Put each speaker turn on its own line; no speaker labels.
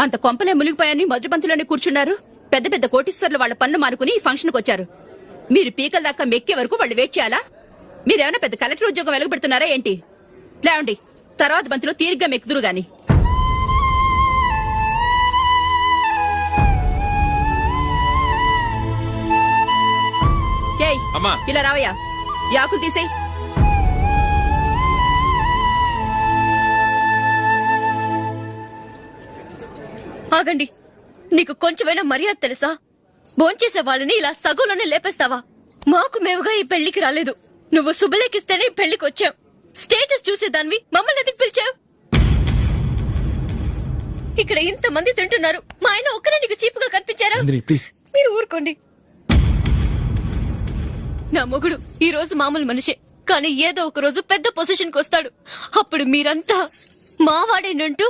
అంత కొంపలే మునిగిపోయాని మొదటి పంతులోనే కూర్చున్నారు. పెద్ద పెద్ద కోటీశ్వర్లు వాళ్ళ పన్ను మానుకుని ఈ ఫంక్షన్కి వచ్చారు. మీరు పీకల దాకా మెక్కే వరకు వాళ్ళు వెయిట్ చేయాలా? మీరేమైనా పెద్ద కలెక్టర్ ఉద్యోగం వెలగబెడుతున్నారా ఏంటి? లేవండి, తర్వాత బంతిలో తీరిగ్గా మెక్కుదురు గాని. ఏయ్, ఇలా రావయ్యా, యాకులు తీసేయ్.
ఆగండి, నీకు కొంచెమైనా మర్యాద తెలుసా? భోంచేసే వాళ్ళని ఇలా సగంలోనే లేపేస్తావా? మాకు మేముగా ఈ పెళ్లికి రాలేదు. నువ్వు శుభలేఖిస్తేనే ఈ పెళ్లికి వచ్చావు. స్టేటస్ చూసేదానివి మమ్మల్ని ఎందుకు పిలిచావు? ఇక్కడ ఇంతమంది తింటున్నారు, మా ఆయన ఒక్కరే నీకు చీపుగా కనిపించారా? మీరు ఊరుకోండి. నా మొగుడు ఈ రోజు మామూలు మనిషే, కానీ ఏదో ఒక రోజు పెద్ద పొజిషన్కి వస్తాడు. అప్పుడు మీరంతా మావాడేనంటూ